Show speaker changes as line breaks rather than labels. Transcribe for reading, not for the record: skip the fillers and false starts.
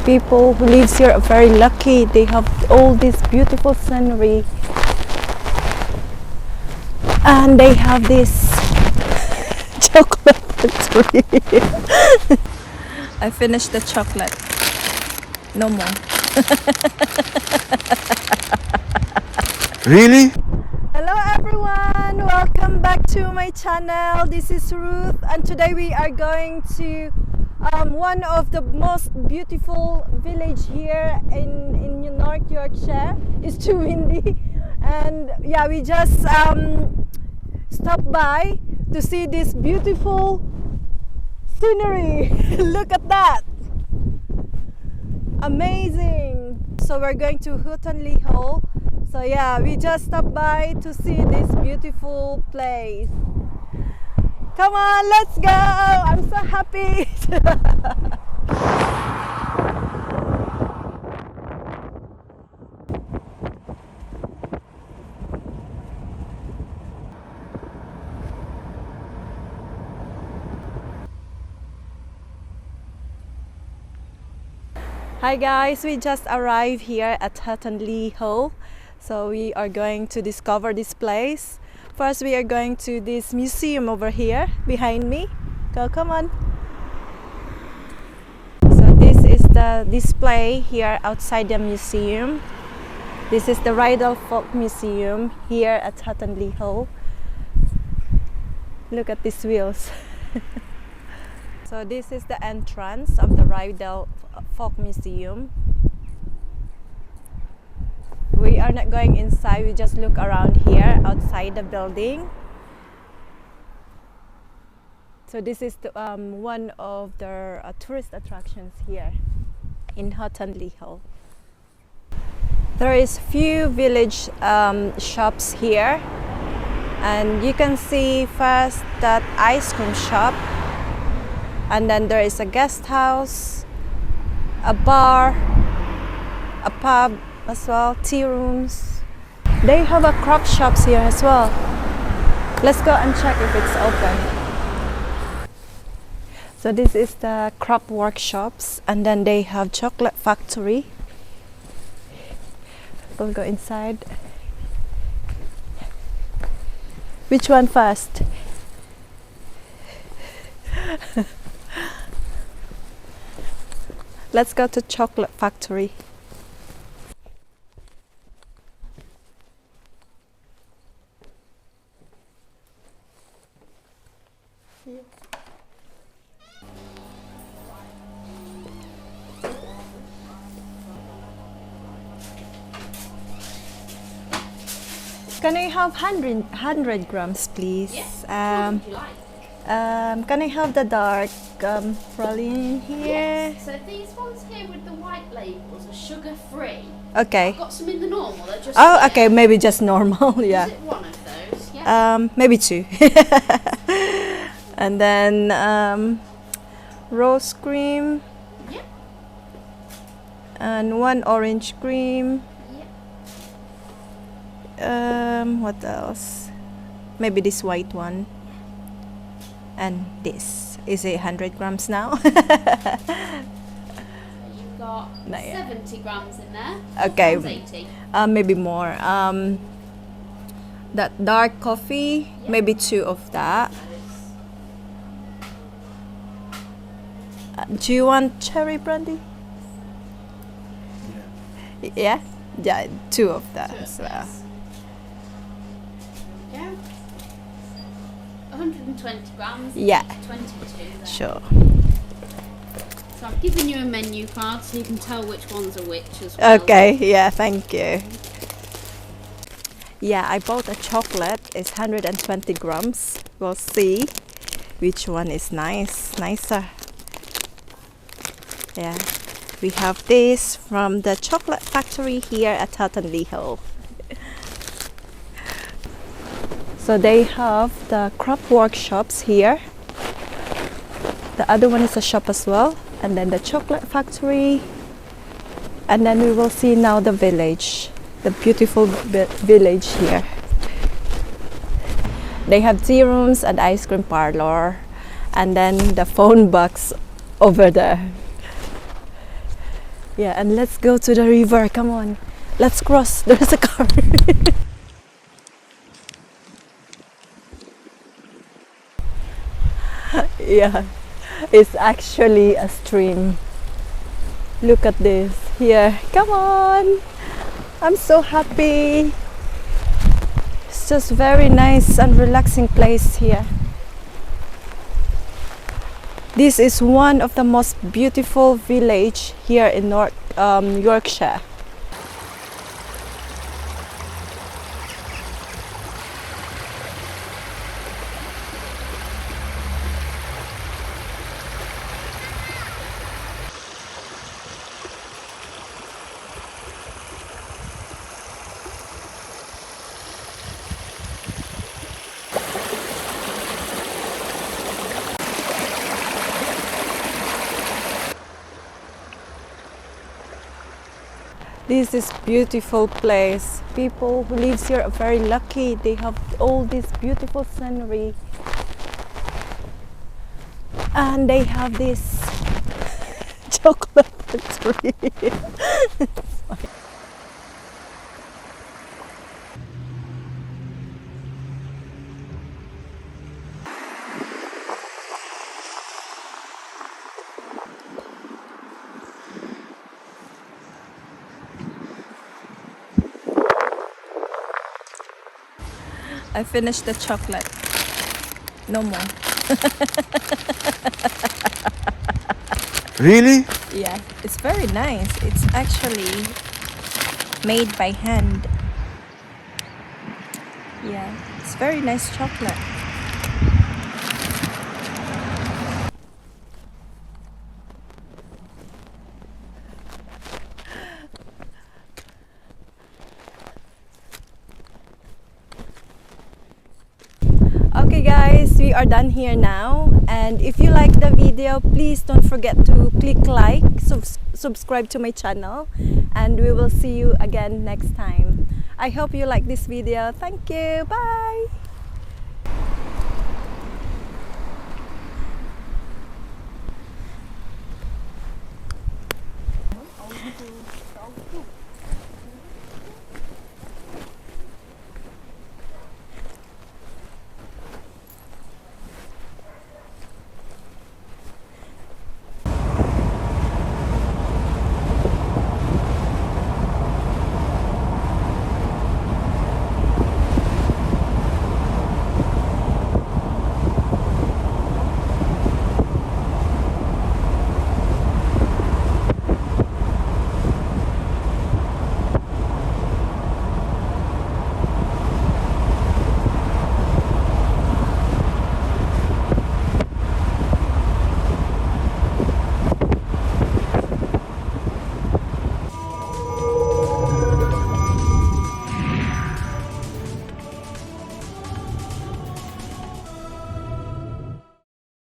People who lives here are very lucky. They have all this beautiful scenery, and they have this chocolate factory. I finished the chocolate. No more.
Really?
Hello everyone, welcome back to my channel. This is Ruth, and today we are going to one of the most beautiful village here in North Yorkshire. It's too windy, and yeah, we just stopped by to see this beautiful scenery. Look at that, amazing. So we're going to Hutton Le Hole. So yeah, we just stopped by to see this beautiful place. Come on, let's go! I'm so happy. Hi guys, we just arrived here at Hutton Le Hole. So we are going to discover this place. First we are going to this museum over here behind me. Come on. So this is the display here outside the museum. This is the Ryedale Folk Museum here at Hutton Le Hole. Look at these wheels. So this is the entrance of the Ryedale Folk Museum. We are not going inside, we just look around here outside the building. So this is the, one of the tourist attractions here in Hutton Le Hole. There is few village shops here, and you can see first that ice cream shop, and then there is a guest house, a bar, a pub as well, tea rooms. They have a craft shops here as well. Let's go and check if it's open. So this is the craft workshops, and then they have chocolate factory. We'll go inside. Which one first? Let's go to chocolate factory. Can I have 100 grams, please?
Yes. What would you like?
Can I have the dark praline here?
Yes. So these ones here with the white labels are sugar-free.
Okay.
I've got some in the normal. They're just
Oh, okay. Maybe just normal. Yeah.
Is it one of those? Yeah.
Maybe two. And then rose cream.
Yep.
And one orange cream.
Yep.
What else? Maybe this white one. And this. Is it 100 grams now?
So you've got
Not yet.
70 grams in there.
Okay.
One's 80.
Maybe more. That dark coffee,
Yep.
maybe two of that. Do you want cherry brandy? Yeah? Yeah, two of that as well.
There we go. 120 grams.
Yeah.
22 there.
Sure.
So I've given you a menu card so you can tell which ones are which as well.
Okay, yeah, thank you. Yeah, I bought a chocolate. It's 120 grams. We'll see which one is nicer. Yeah, we have this from the chocolate factory here at Hutton Le Hole. So they have the craft workshops here. The other one is a shop as well, and then the chocolate factory, and then we will see now the village, the beautiful village here. They have tea rooms and ice cream parlor, and then the phone box over there. Yeah, and let's go to the river. Come on, let's cross. There's a car. Yeah, it's actually a stream. Look at this here. Come on, I'm so happy. It's just very nice and relaxing place here. This is one of the most beautiful village here in North Yorkshire. This is beautiful place. People who lives here are very lucky. They have all this beautiful scenery. And they have this chocolate factory. I finished the chocolate. No more.
Really?
Yeah, it's very nice. It's actually made by hand. Yeah, it's very nice chocolate. Okay guys, we are done here now, and if you like the video, please don't forget to click like, subscribe to my channel, and we will see you again next time. I hope you like this video. Thank you. Bye.